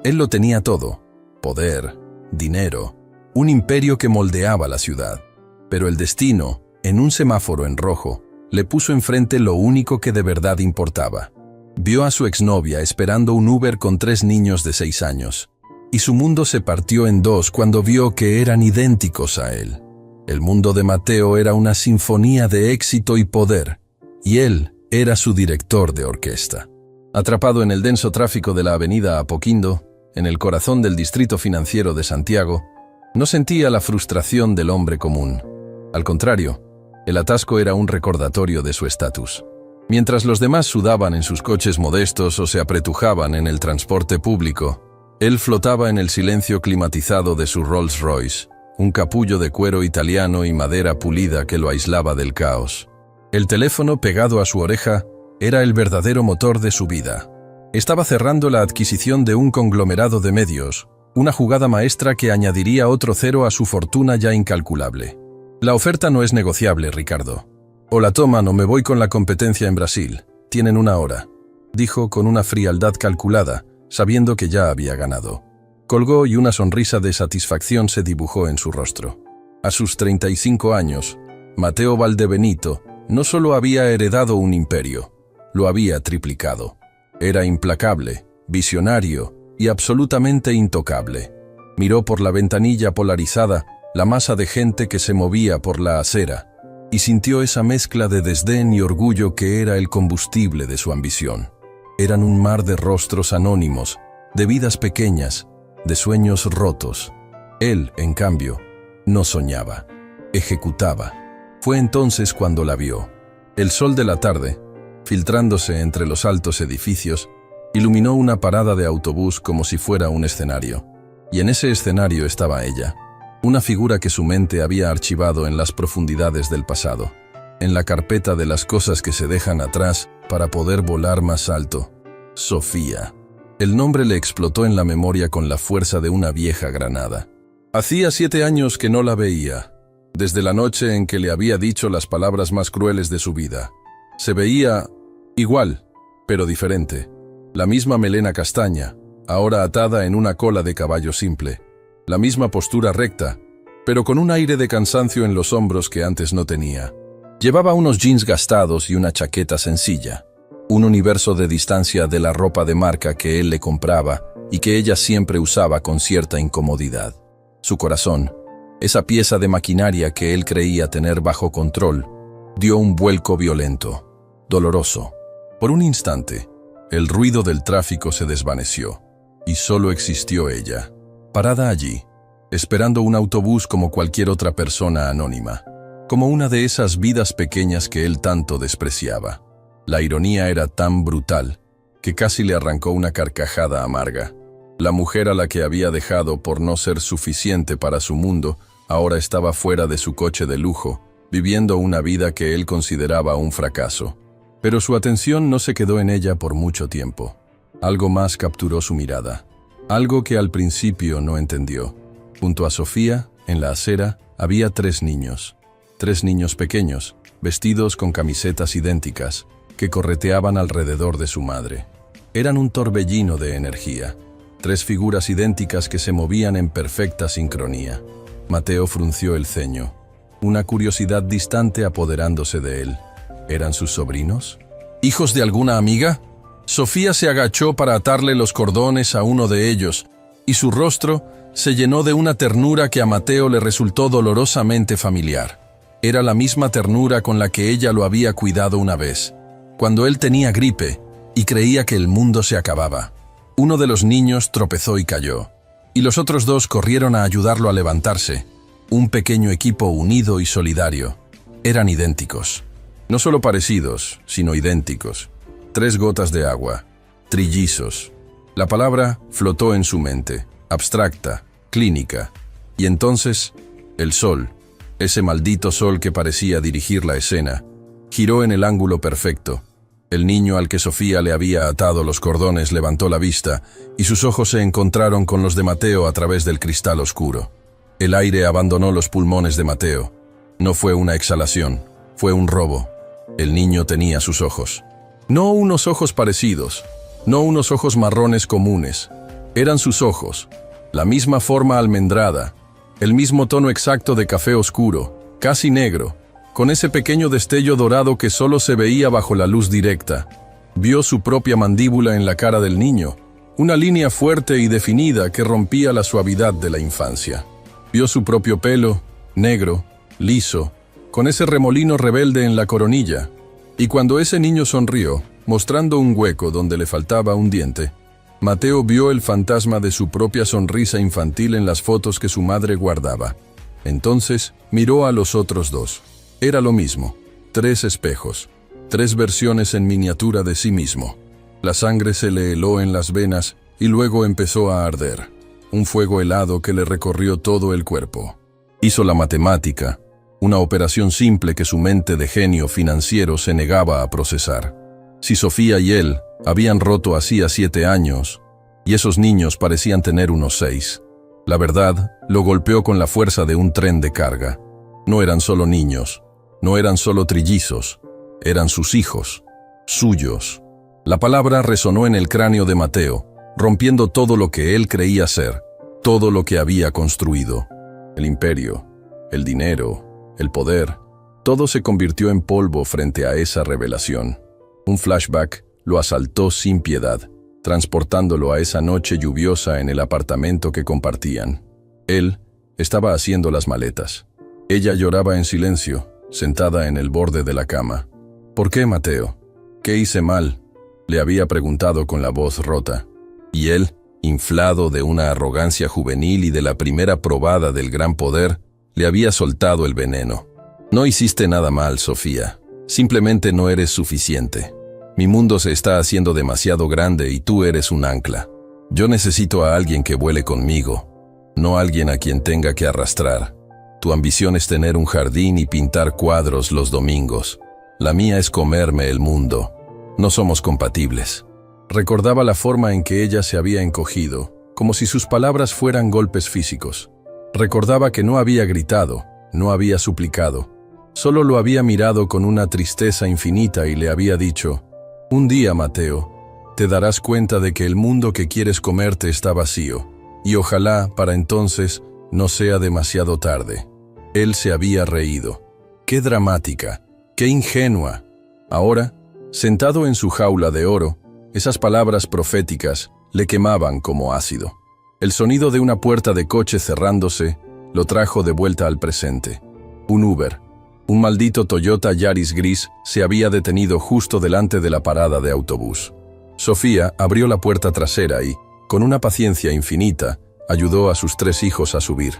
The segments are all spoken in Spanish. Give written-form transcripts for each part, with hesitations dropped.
Él lo tenía todo: poder, dinero, un imperio que moldeaba la ciudad. Pero el destino, en un semáforo en rojo, le puso enfrente lo único que de verdad importaba. Vio a su exnovia esperando un Uber con 3 niños de 6 años. Y su mundo se partió en dos cuando vio que eran idénticos a él. El mundo de Mateo era una sinfonía de éxito y poder, y él era su director de orquesta. Atrapado en el denso tráfico de la avenida Apoquindo, en el corazón del distrito financiero de Santiago, no sentía la frustración del hombre común. Al contrario, el atasco era un recordatorio de su estatus. Mientras los demás sudaban en sus coches modestos o se apretujaban en el transporte público, él flotaba en el silencio climatizado de su Rolls Royce, un capullo de cuero italiano y madera pulida que lo aislaba del caos. El teléfono pegado a su oreja era el verdadero motor de su vida. Estaba cerrando la adquisición de un conglomerado de medios, una jugada maestra que añadiría otro cero a su fortuna ya incalculable. La oferta no es negociable, Ricardo. O la toman o me voy con la competencia en Brasil. Tienen 1 hora, dijo con una frialdad calculada, sabiendo que ya había ganado. Colgó y una sonrisa de satisfacción se dibujó en su rostro. A sus 35 años, Mateo Valdebenito no solo había heredado un imperio, lo había triplicado. Era implacable, visionario y absolutamente intocable. Miró por la ventanilla polarizada la masa de gente que se movía por la acera y sintió esa mezcla de desdén y orgullo que era el combustible de su ambición. Eran un mar de rostros anónimos, de vidas pequeñas, de sueños rotos. Él, en cambio, no soñaba, ejecutaba. Fue entonces cuando la vio. El sol de la tarde, filtrándose entre los altos edificios, iluminó una parada de autobús como si fuera un escenario. Y en ese escenario estaba ella, una figura que su mente había archivado en las profundidades del pasado, en la carpeta de las cosas que se dejan atrás para poder volar más alto. Sofía. El nombre le explotó en la memoria con la fuerza de una vieja granada. Hacía 7 años que no la veía, desde la noche en que le había dicho las palabras más crueles de su vida. Se veía igual, pero diferente. La misma melena castaña, ahora atada en una cola de caballo simple. La misma postura recta, pero con un aire de cansancio en los hombros que antes no tenía. Llevaba unos jeans gastados y una chaqueta sencilla. Un universo de distancia de la ropa de marca que él le compraba y que ella siempre usaba con cierta incomodidad. Su corazón, esa pieza de maquinaria que él creía tener bajo control, dio un vuelco violento, doloroso. Por un instante, el ruido del tráfico se desvaneció, y solo existió ella, parada allí, esperando un autobús como cualquier otra persona anónima, como una de esas vidas pequeñas que él tanto despreciaba. La ironía era tan brutal que casi le arrancó una carcajada amarga. La mujer a la que había dejado por no ser suficiente para su mundo, ahora estaba fuera de su coche de lujo, viviendo una vida que él consideraba un fracaso. Pero su atención no se quedó en ella por mucho tiempo. Algo más capturó su mirada. Algo que al principio no entendió. Junto a Sofía, en la acera, había 3 niños. 3 niños pequeños, vestidos con camisetas idénticas, que correteaban alrededor de su madre. Eran un torbellino de energía. 3 figuras idénticas que se movían en perfecta sincronía. Mateo frunció el ceño, una curiosidad distante apoderándose de él. ¿Eran sus sobrinos? ¿Hijos de alguna amiga? Sofía se agachó para atarle los cordones a uno de ellos, y su rostro se llenó de una ternura que a Mateo le resultó dolorosamente familiar. Era la misma ternura con la que ella lo había cuidado una vez, cuando él tenía gripe y creía que el mundo se acababa. Uno de los niños tropezó y cayó, y los otros 2 corrieron a ayudarlo a levantarse. Un pequeño equipo unido y solidario. Eran idénticos. No solo parecidos, sino idénticos. 3 gotas de agua. Trillizos. La palabra flotó en su mente, abstracta, clínica. Y entonces, el sol, ese maldito sol que parecía dirigir la escena, giró en el ángulo perfecto. El niño al que Sofía le había atado los cordones levantó la vista y sus ojos se encontraron con los de Mateo a través del cristal oscuro. El aire abandonó los pulmones de Mateo. No fue una exhalación, fue un robo. El niño tenía sus ojos. No unos ojos parecidos, no unos ojos marrones comunes, Eran sus ojos, la misma forma almendrada, el mismo tono exacto de café oscuro, casi negro, con ese pequeño destello dorado que solo se veía bajo la luz directa. Vio su propia mandíbula en la cara del niño, una línea fuerte y definida que rompía la suavidad de la infancia. Vio su propio pelo, negro, liso, con ese remolino rebelde en la coronilla, y cuando ese niño sonrió, mostrando un hueco donde le faltaba un diente, Mateo vio el fantasma de su propia sonrisa infantil en las fotos que su madre guardaba. Entonces miró a los otros dos. Era lo mismo, 3 espejos, 3 versiones en miniatura de sí mismo. La sangre se le heló en las venas y luego empezó a arder, un fuego helado que le recorrió todo el cuerpo. Hizo la matemática, una operación simple que su mente de genio financiero se negaba a procesar. Si Sofía y él habían roto hacía 7 años, y esos niños parecían tener unos 6, la verdad lo golpeó con la fuerza de un tren de carga. No eran solo niños, no eran solo trillizos, eran sus hijos, suyos. La palabra resonó en el cráneo de Mateo, rompiendo todo lo que él creía ser, todo lo que había construido. El imperio, el dinero, el poder, todo se convirtió en polvo frente a esa revelación. Un flashback lo asaltó sin piedad, transportándolo a esa noche lluviosa en el apartamento que compartían. Él estaba haciendo las maletas. Ella lloraba en silencio, sentada en el borde de la cama. ¿Por qué, Mateo? ¿Qué hice mal?, le había preguntado con la voz rota. Y él, inflado de una arrogancia juvenil y de la primera probada del gran poder, le había soltado el veneno. No hiciste nada mal, Sofía. Simplemente no eres suficiente. Mi mundo se está haciendo demasiado grande y tú eres un ancla. Yo necesito a alguien que vuele conmigo, no alguien a quien tenga que arrastrar. Tu ambición es tener un jardín y pintar cuadros los domingos. La mía es comerme el mundo. No somos compatibles. Recordaba la forma en que ella se había encogido, como si sus palabras fueran golpes físicos. Recordaba que no había gritado, no había suplicado. Solo lo había mirado con una tristeza infinita y le había dicho: un día, Mateo, te darás cuenta de que el mundo que quieres comerte está vacío, y ojalá, para entonces, no sea demasiado tarde. Él se había reído. ¡Qué dramática! ¡Qué ingenua! Ahora, sentado en su jaula de oro, esas palabras proféticas le quemaban como ácido. El sonido de una puerta de coche cerrándose lo trajo de vuelta al presente. Un Uber, un maldito Toyota Yaris gris, se había detenido justo delante de la parada de autobús. Sofía abrió la puerta trasera y, con una paciencia infinita, ayudó a sus 3 hijos a subir.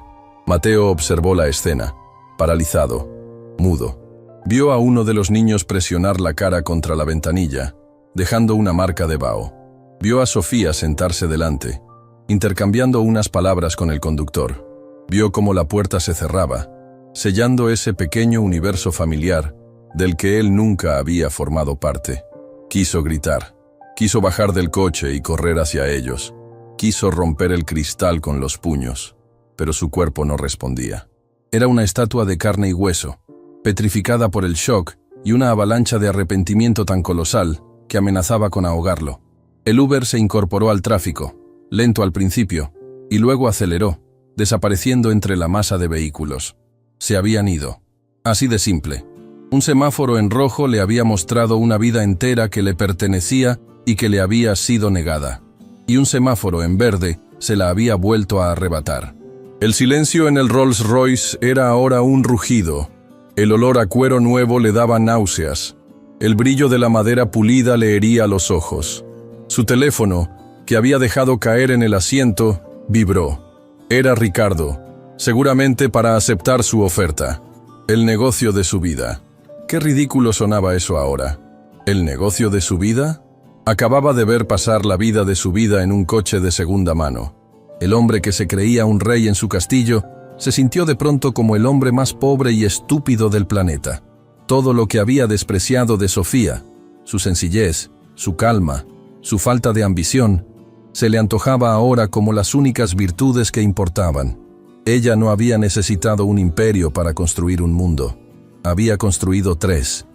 Mateo observó la escena, paralizado, mudo. Vio a uno de los niños presionar la cara contra la ventanilla, dejando una marca de vaho. Vio a Sofía sentarse delante, intercambiando unas palabras con el conductor. Vio cómo la puerta se cerraba, sellando ese pequeño universo familiar del que él nunca había formado parte. Quiso gritar, quiso bajar del coche y correr hacia ellos. Quiso romper el cristal con los puños, pero su cuerpo no respondía. Era una estatua de carne y hueso, petrificada por el shock y una avalancha de arrepentimiento tan colosal que amenazaba con ahogarlo. El Uber se incorporó al tráfico, lento al principio, y luego aceleró, desapareciendo entre la masa de vehículos. Se habían ido. Así de simple. Un semáforo en rojo le había mostrado una vida entera que le pertenecía y que le había sido negada. Y un semáforo en verde se la había vuelto a arrebatar. El silencio en el Rolls Royce era ahora un rugido. El olor a cuero nuevo le daba náuseas. El brillo de la madera pulida le hería los ojos. Su teléfono, que había dejado caer en el asiento, vibró. Era Ricardo, seguramente para aceptar su oferta. El negocio de su vida. Qué ridículo sonaba eso ahora. ¿El negocio de su vida? Acababa de ver pasar la vida de su vida en un coche de segunda mano. El hombre que se creía un rey en su castillo se sintió de pronto como el hombre más pobre y estúpido del planeta. Todo lo que había despreciado de Sofía, su sencillez, su calma, su falta de ambición, se le antojaba ahora como las únicas virtudes que importaban. Ella no había necesitado un imperio para construir un mundo. Había construido 3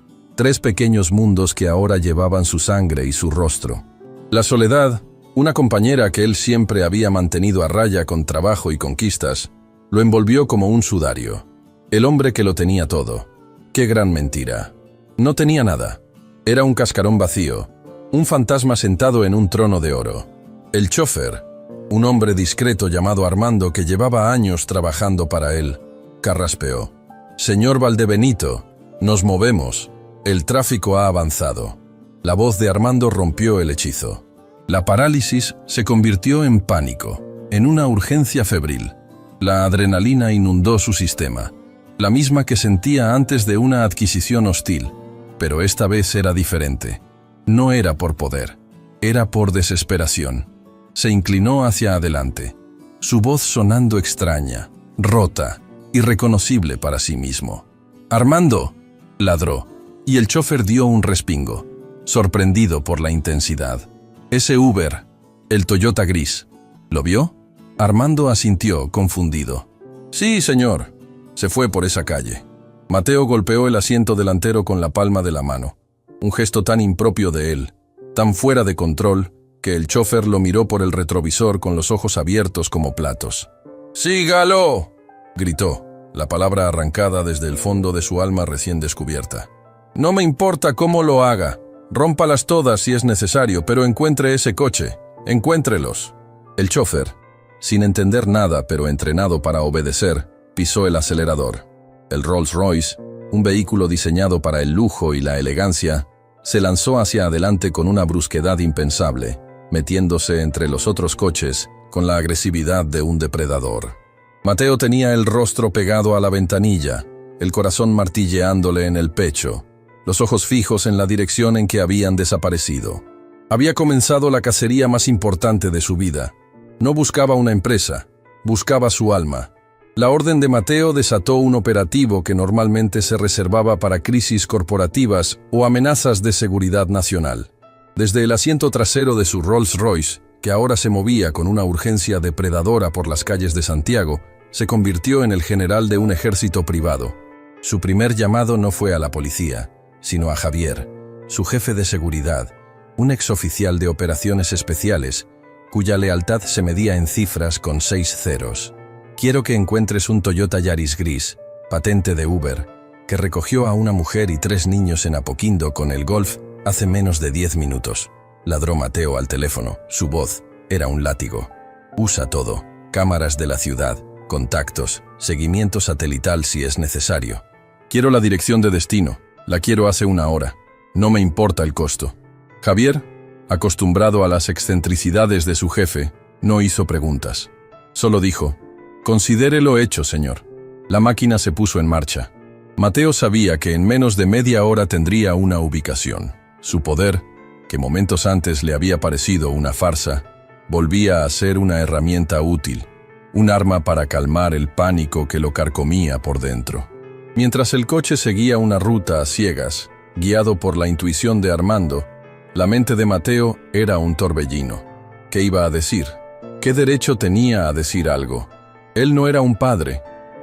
pequeños mundos que ahora llevaban su sangre y su rostro. La soledad, Una compañera que él siempre había mantenido a raya con trabajo y conquistas, lo envolvió como un sudario. El hombre que lo tenía todo. ¡Qué gran mentira! No tenía nada. Era un cascarón vacío, un fantasma sentado en un trono de oro. El chofer, un hombre discreto llamado Armando que llevaba años trabajando para él, carraspeó. «Señor Valdebenito, nos movemos. El tráfico ha avanzado». La voz de Armando rompió el hechizo. La parálisis se convirtió en pánico, en una urgencia febril. La adrenalina inundó su sistema, la misma que sentía antes de una adquisición hostil, pero esta vez era diferente. No era por poder, era por desesperación. Se inclinó hacia adelante, su voz sonando extraña, rota, irreconocible para sí mismo. «¡Armando!», ladró, y el chofer dio un respingo, sorprendido por la intensidad. «Ese Uber, el Toyota gris, ¿lo vio?». Armando asintió, confundido. «Sí, señor». Se fue por esa calle. Mateo golpeó el asiento delantero con la palma de la mano, un gesto tan impropio de él, tan fuera de control, que el chofer lo miró por el retrovisor con los ojos abiertos como platos. «¡Sígalo!», gritó, la palabra arrancada desde el fondo de su alma recién descubierta. «No me importa cómo lo haga. Rómpalas todas si es necesario, pero encuentre ese coche. Encuéntrelos». El chofer, sin entender nada pero entrenado para obedecer, pisó el acelerador. El Rolls-Royce, un vehículo diseñado para el lujo y la elegancia, se lanzó hacia adelante con una brusquedad impensable, metiéndose entre los otros coches con la agresividad de un depredador. Mateo tenía el rostro pegado a la ventanilla, el corazón martilleándole en el pecho, los ojos fijos en la dirección en que habían desaparecido. Había comenzado la cacería más importante de su vida. No buscaba una empresa, buscaba su alma. La orden de Mateo desató un operativo que normalmente se reservaba para crisis corporativas o amenazas de seguridad nacional. Desde el asiento trasero de su Rolls-Royce, que ahora se movía con una urgencia depredadora por las calles de Santiago, se convirtió en el general de un ejército privado. Su primer llamado no fue a la policía, sino a Javier, su jefe de seguridad, un exoficial de operaciones especiales, cuya lealtad se medía en cifras con 6 ceros. «Quiero que encuentres un Toyota Yaris gris, patente de Uber, que recogió a una mujer y 3 niños en Apoquindo con el Golf hace menos de 10 minutos», ladró Mateo al teléfono. Su voz era un látigo. «Usa todo, cámaras de la ciudad, contactos, seguimiento satelital si es necesario. Quiero la dirección de destino, la quiero hace 1 hora. No me importa el costo». Javier, acostumbrado a las excentricidades de su jefe, no hizo preguntas. Solo dijo: «Considérelo hecho, señor». La máquina se puso en marcha. Mateo sabía que en menos de media hora tendría una ubicación. Su poder, que momentos antes le había parecido una farsa, volvía a ser una herramienta útil, un arma para calmar el pánico que lo carcomía por dentro. Mientras el coche seguía una ruta a ciegas, guiado por la intuición de Armando, la mente de Mateo era un torbellino. ¿Qué iba a decir? ¿Qué derecho tenía a decir algo? Él no era un padre,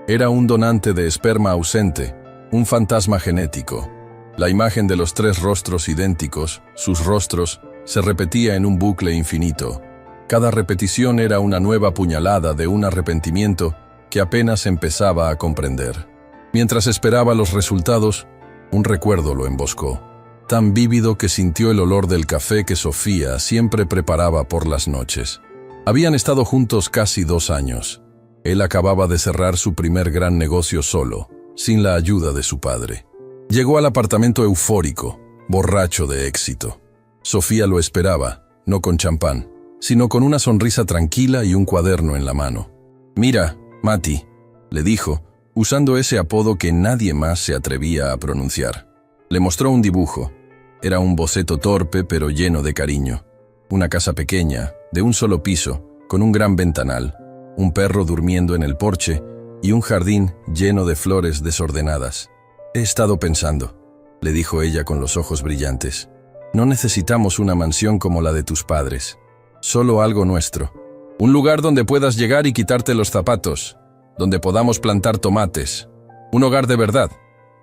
era un donante de esperma ausente, un fantasma genético. La imagen de los 3 rostros idénticos, sus rostros, se repetía en un bucle infinito. Cada repetición era una nueva puñalada de un arrepentimiento que apenas empezaba a comprender. Mientras esperaba los resultados, un recuerdo lo emboscó, tan vívido que sintió el olor del café que Sofía siempre preparaba por las noches. Habían estado juntos casi 2 años. Él acababa de cerrar su primer gran negocio solo, sin la ayuda de su padre. Llegó al apartamento eufórico, borracho de éxito. Sofía lo esperaba, no con champán, sino con una sonrisa tranquila y un cuaderno en la mano. «Mira, Mati», le dijo, usando ese apodo que nadie más se atrevía a pronunciar. Le mostró un dibujo. Era un boceto torpe pero lleno de cariño. Una casa pequeña, de un solo piso, con un gran ventanal, un perro durmiendo en el porche y un jardín lleno de flores desordenadas. «He estado pensando», le dijo ella con los ojos brillantes. «No necesitamos una mansión como la de tus padres. Solo algo nuestro. Un lugar donde puedas llegar y quitarte los zapatos, donde podamos plantar tomates. Un hogar de verdad».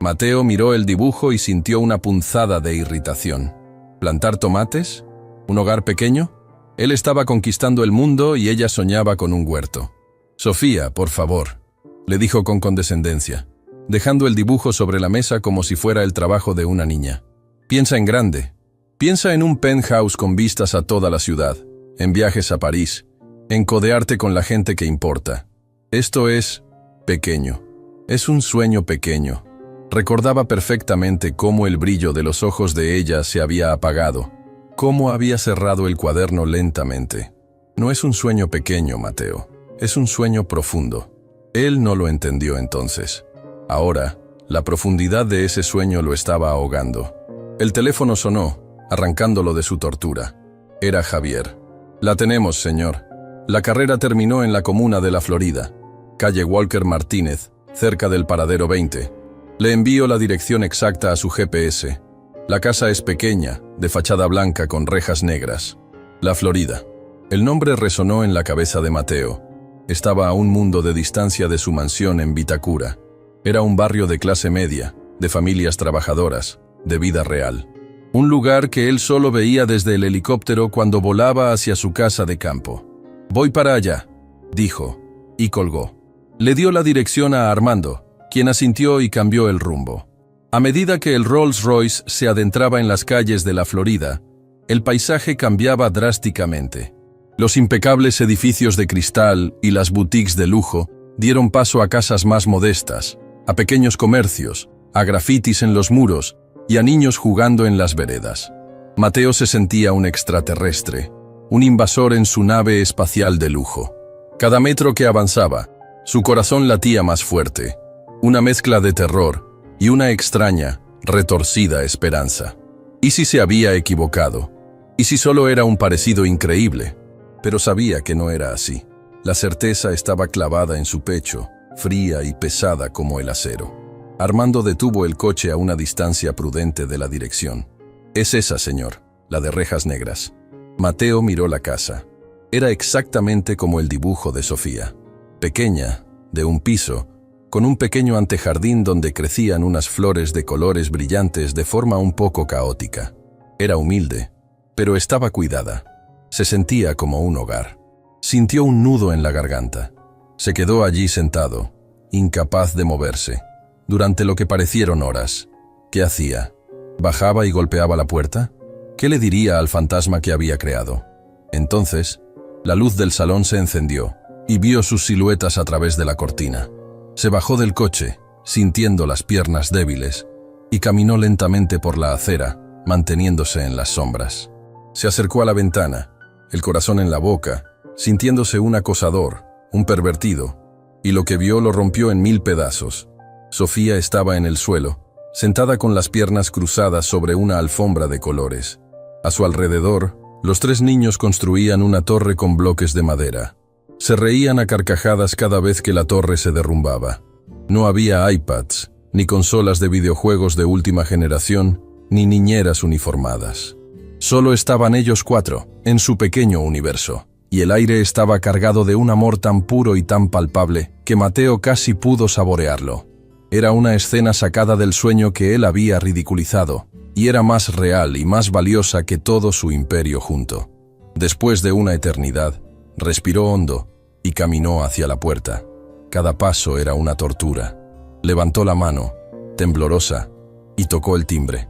Mateo miró el dibujo y sintió una punzada de irritación. «¿Plantar tomates? ¿Un hogar pequeño? Él estaba conquistando el mundo y ella soñaba con un huerto. «Sofía, por favor», le dijo con condescendencia, dejando el dibujo sobre la mesa como si fuera el trabajo de una niña. «Piensa en grande. Piensa en un penthouse con vistas a toda la ciudad, en viajes a París, en codearte con la gente que importa. Esto es pequeño. Es un sueño pequeño». Recordaba perfectamente cómo el brillo de los ojos de ella se había apagado, cómo había cerrado el cuaderno lentamente. No es un sueño pequeño, Mateo. Es un sueño profundo. Él no lo entendió entonces. Ahora, la profundidad de ese sueño lo estaba ahogando. El teléfono sonó, arrancándolo de su tortura. Era Javier. «La tenemos, señor. La carrera terminó en la comuna de La Florida, calle Walker Martínez, cerca del paradero 20. Le envío la dirección exacta a su GPS. La casa es pequeña, de fachada blanca con rejas negras. La Florida». El nombre resonó en la cabeza de Mateo. Estaba a un mundo de distancia de su mansión en Vitacura. Era un barrio de clase media, de familias trabajadoras, de vida real. Un lugar que él solo veía desde el helicóptero cuando volaba hacia su casa de campo. «Voy para allá», dijo, y colgó. Le dio la dirección a Armando, quien asintió y cambió el rumbo. A medida que el Rolls Royce se adentraba en las calles de La Florida, el paisaje cambiaba drásticamente. Los impecables edificios de cristal y las boutiques de lujo dieron paso a casas más modestas, a pequeños comercios, a grafitis en los muros y a niños jugando en las veredas. Mateo se sentía un extraterrestre, un invasor en su nave espacial de lujo. Cada metro que avanzaba, su corazón latía más fuerte, una mezcla de terror y una extraña, retorcida esperanza. ¿Y si se había equivocado? ¿Y si solo era un parecido increíble? Pero sabía que no era así. La certeza estaba clavada en su pecho, fría y pesada como el acero. Armando detuvo el coche a una distancia prudente de la dirección. «Es esa, señor, la de rejas negras». Mateo miró la casa. Era exactamente como el dibujo de Sofía. Pequeña, de un piso, con un pequeño antejardín donde crecían unas flores de colores brillantes de forma un poco caótica. Era humilde, pero estaba cuidada. Se sentía como un hogar. Sintió un nudo en la garganta. Se quedó allí sentado, incapaz de moverse, durante lo que parecieron horas. ¿Qué hacía? ¿Bajaba y golpeaba la puerta? ¿Qué le diría al fantasma que había creado? Entonces, la luz del salón se encendió y vio sus siluetas a través de la cortina. Se bajó del coche, sintiendo las piernas débiles, y caminó lentamente por la acera, manteniéndose en las sombras. Se acercó a la ventana, el corazón en la boca, sintiéndose un acosador, un pervertido, y lo que vio lo rompió en 1000 pedazos. Sofía estaba en el suelo, sentada con las piernas cruzadas sobre una alfombra de colores. A su alrededor, los 3 niños construían una torre con bloques de madera. Se reían a carcajadas cada vez que la torre se derrumbaba. No había iPads, ni consolas de videojuegos de última generación, ni niñeras uniformadas. Solo estaban ellos 4, en su pequeño universo, y el aire estaba cargado de un amor tan puro y tan palpable que Mateo casi pudo saborearlo. Era una escena sacada del sueño que él había ridiculizado, y era más real y más valiosa que todo su imperio junto. Después de una eternidad, respiró hondo y caminó hacia la puerta. Cada paso era una tortura. Levantó la mano, temblorosa, y tocó el timbre.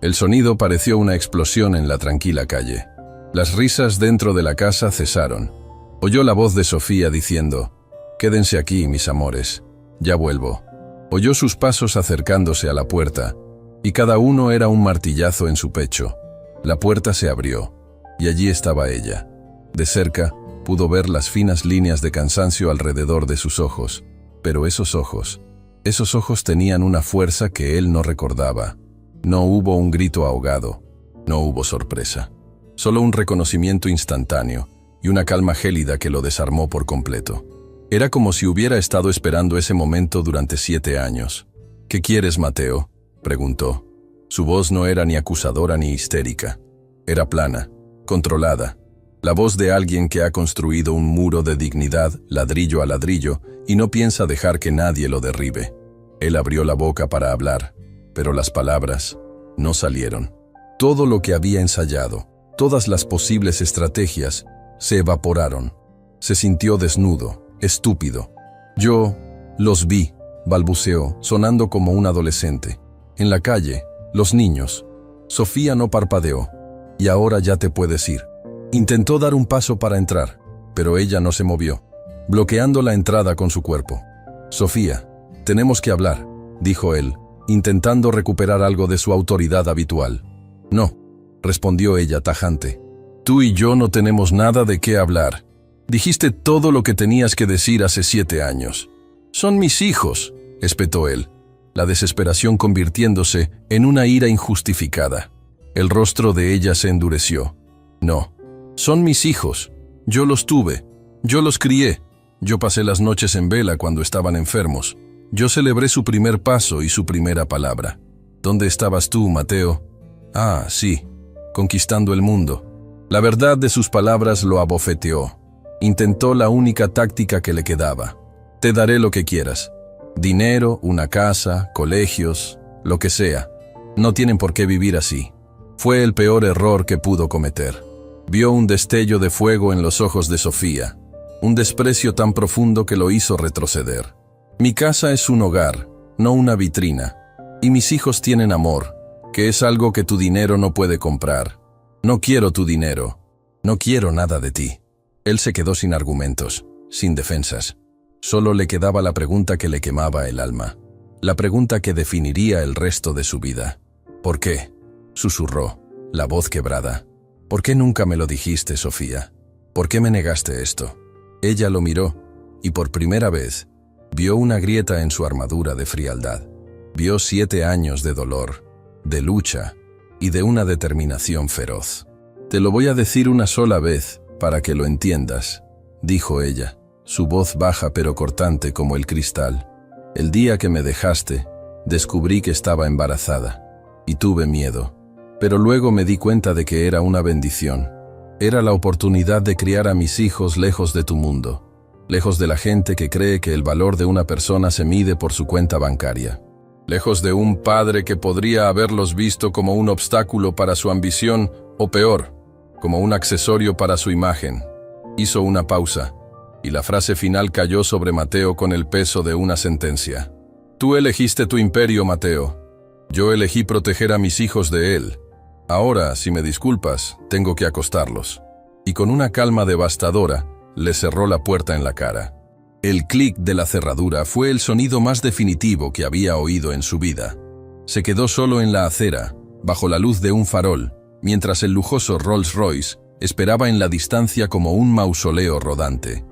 El sonido pareció una explosión en la tranquila calle. Las risas dentro de la casa cesaron. Oyó la voz de Sofía diciendo: «Quédense aquí, mis amores, ya vuelvo». Oyó sus pasos acercándose a la puerta, y cada uno era un martillazo en su pecho. La puerta se abrió, y allí estaba ella. De cerca, pudo ver las finas líneas de cansancio alrededor de sus ojos, pero esos ojos tenían una fuerza que él no recordaba. No hubo un grito ahogado, no hubo sorpresa, solo un reconocimiento instantáneo y una calma gélida que lo desarmó por completo. Era como si hubiera estado esperando ese momento durante 7 años. «¿Qué quieres, Mateo?», preguntó. Su voz no era ni acusadora ni histérica. Era plana, controlada. La voz de alguien que ha construido un muro de dignidad, ladrillo a ladrillo, y no piensa dejar que nadie lo derribe. Él abrió la boca para hablar, pero las palabras no salieron. Todo lo que había ensayado, todas las posibles estrategias, se evaporaron. Se sintió desnudo, estúpido. Yo los vi, balbuceó, sonando como un adolescente. En la calle, los niños. Sofía no parpadeó. Y ahora ya te puedes ir. Intentó dar un paso para entrar, pero ella no se movió, bloqueando la entrada con su cuerpo. Sofía, tenemos que hablar, dijo él, intentando recuperar algo de su autoridad habitual. No, respondió ella tajante. Tú y yo no tenemos nada de qué hablar. Dijiste todo lo que tenías que decir hace 7 años. Son mis hijos, espetó él, la desesperación convirtiéndose en una ira injustificada. El rostro de ella se endureció. No, son mis hijos. Yo los tuve. Yo los crié. Yo pasé las noches en vela cuando estaban enfermos. Yo celebré su primer paso y su primera palabra. ¿Dónde estabas tú, Mateo? Ah, sí, conquistando el mundo. La verdad de sus palabras lo abofeteó. Intentó la única táctica que le quedaba. Te daré lo que quieras. Dinero, una casa, colegios, lo que sea. No tienen por qué vivir así. Fue el peor error que pudo cometer. Vio un destello de fuego en los ojos de Sofía, un desprecio tan profundo que lo hizo retroceder. Mi casa es un hogar, no una vitrina, y mis hijos tienen amor, que es algo que tu dinero no puede comprar. No quiero tu dinero, no quiero nada de ti. Él se quedó sin argumentos, sin defensas. Solo le quedaba la pregunta que le quemaba el alma, la pregunta que definiría el resto de su vida. ¿Por qué?, susurró, la voz quebrada. ¿Por qué nunca me lo dijiste, Sofía? ¿Por qué me negaste esto? Ella lo miró, y por primera vez, vio una grieta en su armadura de frialdad. Vio 7 años de dolor, de lucha y de una determinación feroz. Te lo voy a decir una sola vez, para que lo entiendas, dijo ella, su voz baja pero cortante como el cristal. El día que me dejaste, descubrí que estaba embarazada, y tuve miedo. Pero luego me di cuenta de que era una bendición. Era la oportunidad de criar a mis hijos lejos de tu mundo, lejos de la gente que cree que el valor de una persona se mide por su cuenta bancaria, lejos de un padre que podría haberlos visto como un obstáculo para su ambición o peor, como un accesorio para su imagen. Hizo una pausa, y la frase final cayó sobre Mateo con el peso de una sentencia. Tú elegiste tu imperio, Mateo. Yo elegí proteger a mis hijos de él. Ahora, si me disculpas, tengo que acostarlos. Y con una calma devastadora, le cerró la puerta en la cara. El clic de la cerradura fue el sonido más definitivo que había oído en su vida. Se quedó solo en la acera, bajo la luz de un farol, mientras el lujoso Rolls Royce esperaba en la distancia como un mausoleo rodante.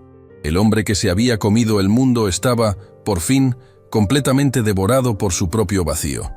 El hombre que se había comido el mundo estaba, por fin, completamente devorado por su propio vacío.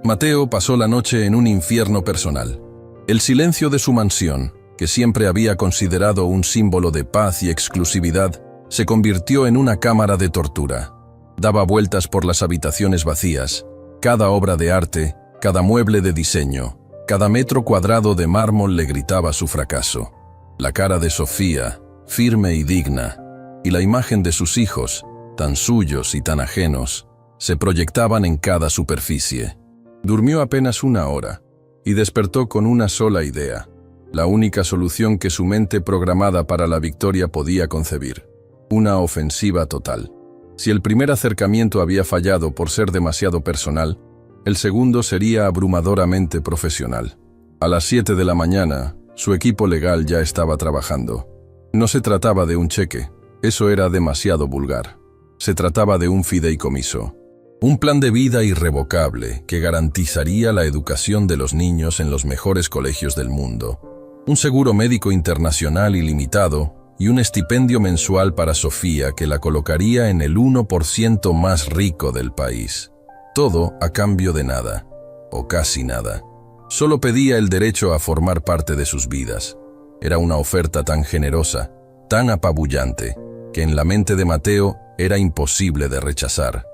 Mateo pasó la noche en un infierno personal. El silencio de su mansión, que siempre había considerado un símbolo de paz y exclusividad, se convirtió en una cámara de tortura. Daba vueltas por las habitaciones vacías, cada obra de arte, cada mueble de diseño, cada metro cuadrado de mármol le gritaba su fracaso. La cara de Sofía, firme y digna, y la imagen de sus hijos, tan suyos y tan ajenos, se proyectaban en cada superficie. Durmió apenas 1 hora, y despertó con una sola idea, la única solución que su mente programada para la victoria podía concebir: una ofensiva total. Si el primer acercamiento había fallado por ser demasiado personal, el segundo sería abrumadoramente profesional. A las 7 de la mañana, su equipo legal ya estaba trabajando. No se trataba de un cheque, eso era demasiado vulgar. Se trataba de un fideicomiso. Un plan de vida irrevocable que garantizaría la educación de los niños en los mejores colegios del mundo, un seguro médico internacional ilimitado y un estipendio mensual para Sofía que la colocaría en el 1% más rico del país. Todo a cambio de nada, o casi nada. Solo pedía el derecho a formar parte de sus vidas. Era una oferta tan generosa, tan apabullante, que en la mente de Mateo era imposible de rechazar.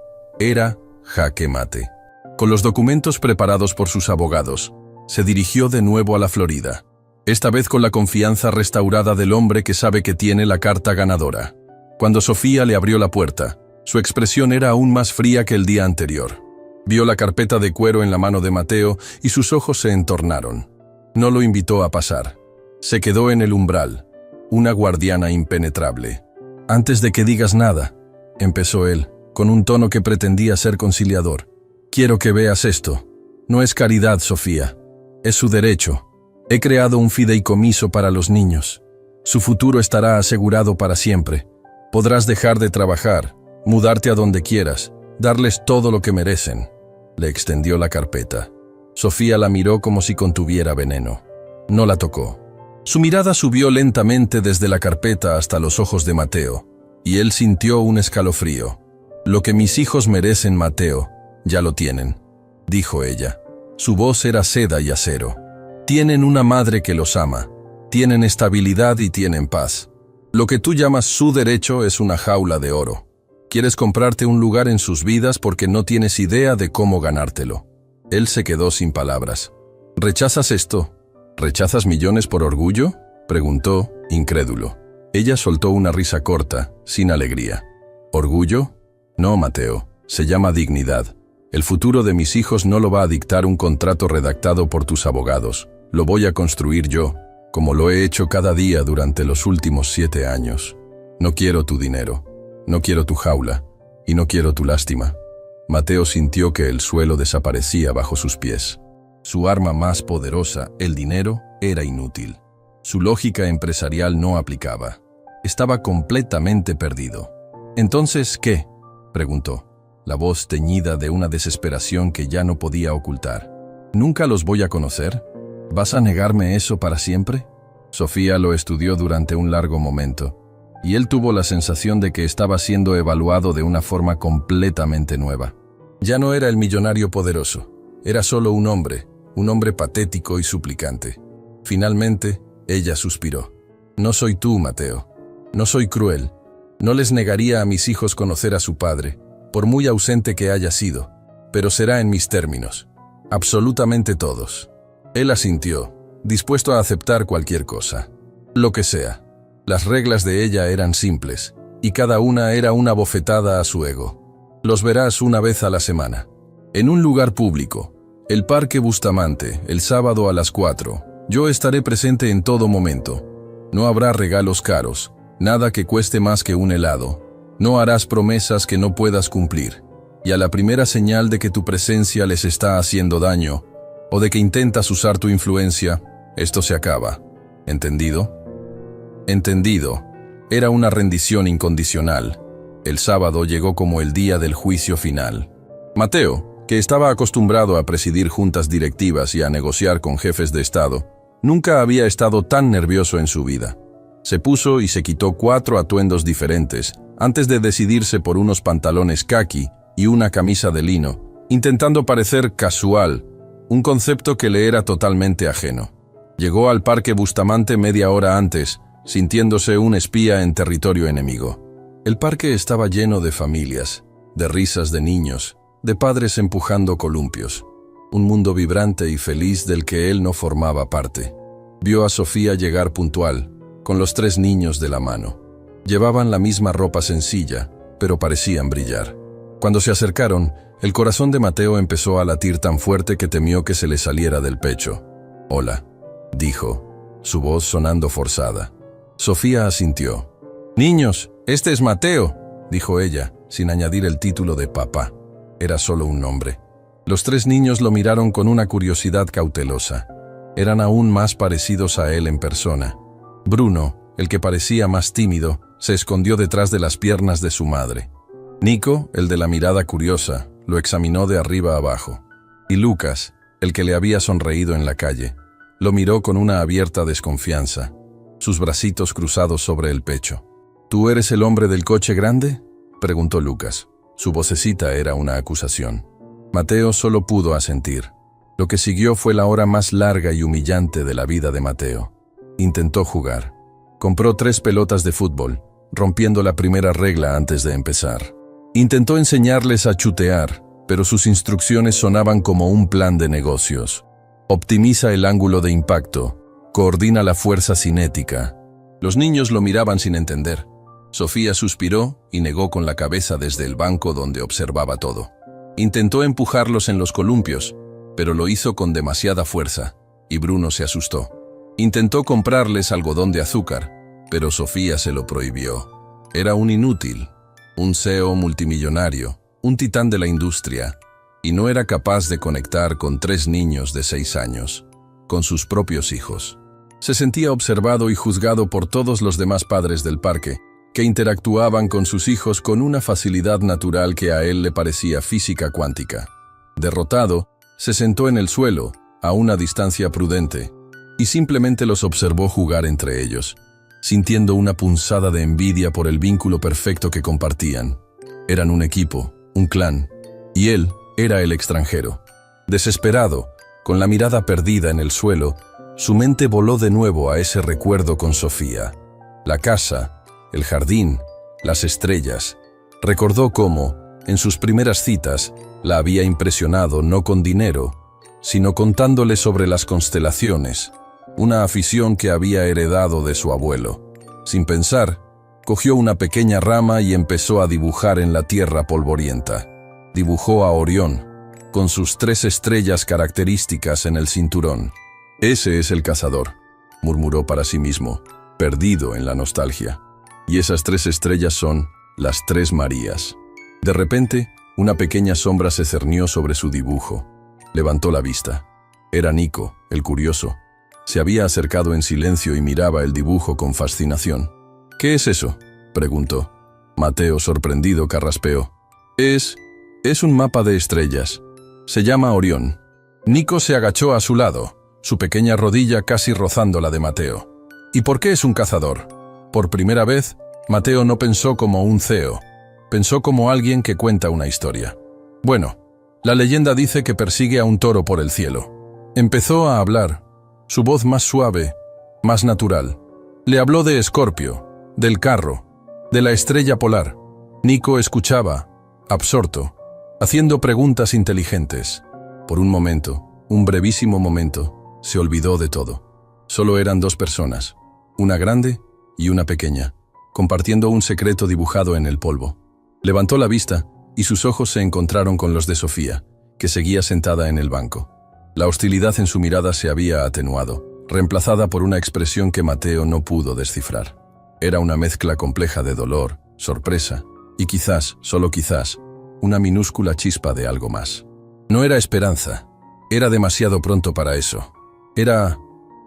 Era jaque mate. Con los documentos preparados por sus abogados, se dirigió de nuevo a la Florida, esta vez con la confianza restaurada del hombre que sabe que tiene la carta ganadora. Cuando Sofía le abrió la puerta, su expresión era aún más fría que el día anterior. Vio la carpeta de cuero en la mano de Mateo y sus ojos se entornaron. No lo invitó a pasar. Se quedó en el umbral, una guardiana impenetrable. Antes de que digas nada, empezó él, con un tono que pretendía ser conciliador. Quiero que veas esto. No es caridad, Sofía. Es su derecho. He creado un fideicomiso para los niños. Su futuro estará asegurado para siempre. Podrás dejar de trabajar, mudarte a donde quieras, darles todo lo que merecen. Le extendió la carpeta. Sofía la miró como si contuviera veneno. No la tocó. Su mirada subió lentamente desde la carpeta hasta los ojos de Mateo, y él sintió un escalofrío. Lo que mis hijos merecen, Mateo, ya lo tienen, dijo ella. Su voz era seda y acero. Tienen una madre que los ama, tienen estabilidad y tienen paz. Lo que tú llamas su derecho es una jaula de oro. Quieres comprarte un lugar en sus vidas porque no tienes idea de cómo ganártelo. Él se quedó sin palabras. ¿Rechazas esto? ¿Rechazas millones por orgullo?, preguntó, incrédulo. Ella soltó una risa corta, sin alegría. ¿Orgullo? No, Mateo, se llama dignidad. El futuro de mis hijos no lo va a dictar un contrato redactado por tus abogados. Lo voy a construir yo, como lo he hecho cada día durante los últimos 7 años. No quiero tu dinero, no quiero tu jaula, y no quiero tu lástima. Mateo sintió que el suelo desaparecía bajo sus pies. Su arma más poderosa, el dinero, era inútil. Su lógica empresarial no aplicaba. Estaba completamente perdido. ¿Entonces qué?, preguntó, la voz teñida de una desesperación que ya no podía ocultar. ¿Nunca los voy a conocer? ¿Vas a negarme eso para siempre? Sofía lo estudió durante un largo momento, y él tuvo la sensación de que estaba siendo evaluado de una forma completamente nueva. Ya no era el millonario poderoso, era solo un hombre patético y suplicante. Finalmente, ella suspiró. No soy tú, Mateo. No soy cruel. No les negaría a mis hijos conocer a su padre, por muy ausente que haya sido, pero será en mis términos. Absolutamente todos. Él asintió, dispuesto a aceptar cualquier cosa. Lo que sea. Las reglas de ella eran simples, y cada una era una bofetada a su ego. Los verás una vez a la semana. En un lugar público. El Parque Bustamante, el sábado a las 4. Yo estaré presente en todo momento. No habrá regalos caros, nada que cueste más que un helado. No harás promesas que no puedas cumplir. Y a la primera señal de que tu presencia les está haciendo daño, o de que intentas usar tu influencia, esto se acaba. ¿Entendido? Entendido. Era una rendición incondicional. El sábado llegó como el día del juicio final. Mateo, que estaba acostumbrado a presidir juntas directivas y a negociar con jefes de Estado, nunca había estado tan nervioso en su vida. Se puso y se quitó 4 atuendos diferentes antes de decidirse por unos pantalones caqui y una camisa de lino, intentando parecer casual, un concepto que le era totalmente ajeno. Llegó al Parque Bustamante media hora antes, sintiéndose un espía en territorio enemigo. El parque estaba lleno de familias, de risas de niños, de padres empujando columpios. Un mundo vibrante y feliz del que él no formaba parte. Vio a Sofía llegar puntual, con los 3 niños de la mano. Llevaban la misma ropa sencilla, pero parecían brillar. Cuando se acercaron, el corazón de Mateo empezó a latir tan fuerte que temió que se le saliera del pecho. «Hola», dijo, su voz sonando forzada. Sofía asintió. «Niños, este es Mateo», dijo ella, sin añadir el título de papá. Era solo un nombre. Los 3 niños lo miraron con una curiosidad cautelosa. Eran aún más parecidos a él en persona. Bruno, el que parecía más tímido, se escondió detrás de las piernas de su madre. Nico, el de la mirada curiosa, lo examinó de arriba abajo. Y Lucas, el que le había sonreído en la calle, lo miró con una abierta desconfianza, sus bracitos cruzados sobre el pecho. «¿Tú eres el hombre del coche grande?», preguntó Lucas. Su vocecita era una acusación. Mateo solo pudo asentir. Lo que siguió fue la hora más larga y humillante de la vida de Mateo. Intentó jugar. Compró 3 pelotas de fútbol, rompiendo la primera regla antes de empezar. Intentó enseñarles a chutear, pero sus instrucciones sonaban como un plan de negocios. Optimiza el ángulo de impacto, coordina la fuerza cinética. Los niños lo miraban sin entender. Sofía suspiró y negó con la cabeza desde el banco donde observaba todo. Intentó empujarlos en los columpios, pero lo hizo con demasiada fuerza, y Bruno se asustó. Intentó comprarles algodón de azúcar, pero Sofía se lo prohibió. Era un inútil, un CEO multimillonario, un titán de la industria, y no era capaz de conectar con 3 niños de 6 años, con sus propios hijos. Se sentía observado y juzgado por todos los demás padres del parque, que interactuaban con sus hijos con una facilidad natural que a él le parecía física cuántica. Derrotado, se sentó en el suelo, a una distancia prudente, y simplemente los observó jugar entre ellos, sintiendo una punzada de envidia por el vínculo perfecto que compartían. Eran un equipo, un clan, y él era el extranjero. Desesperado, con la mirada perdida en el suelo, su mente voló de nuevo a ese recuerdo con Sofía. La casa, el jardín, las estrellas. Recordó cómo, en sus primeras citas, la había impresionado no con dinero, sino contándole sobre las constelaciones, una afición que había heredado de su abuelo. Sin pensar, cogió una pequeña rama y empezó a dibujar en la tierra polvorienta. Dibujó a Orión, con sus 3 estrellas características en el cinturón. «Ese es el cazador», murmuró para sí mismo, perdido en la nostalgia. Y esas 3 estrellas son las 3 Marías. De repente, una pequeña sombra se cernió sobre su dibujo. Levantó la vista. Era Nico, el curioso. Se había acercado en silencio y miraba el dibujo con fascinación. «¿Qué es eso?», preguntó. Mateo, sorprendido, carraspeó. Es un mapa de estrellas. Se llama Orión». Nico se agachó a su lado, su pequeña rodilla casi rozando la de Mateo. «¿Y por qué es un cazador?». Por primera vez, Mateo no pensó como un CEO. Pensó como alguien que cuenta una historia. «Bueno, la leyenda dice que persigue a un toro por el cielo». Empezó a hablar, su voz más suave, más natural. Le habló de Escorpio, del carro, de la estrella polar. Nico escuchaba, absorto, haciendo preguntas inteligentes. Por un momento, un brevísimo momento, se olvidó de todo. Solo eran 2 personas, una grande y una pequeña, compartiendo un secreto dibujado en el polvo. Levantó la vista y sus ojos se encontraron con los de Sofía, que seguía sentada en el banco. La hostilidad en su mirada se había atenuado, reemplazada por una expresión que Mateo no pudo descifrar. Era una mezcla compleja de dolor, sorpresa y quizás, solo quizás, una minúscula chispa de algo más. No era esperanza, era demasiado pronto para eso. Era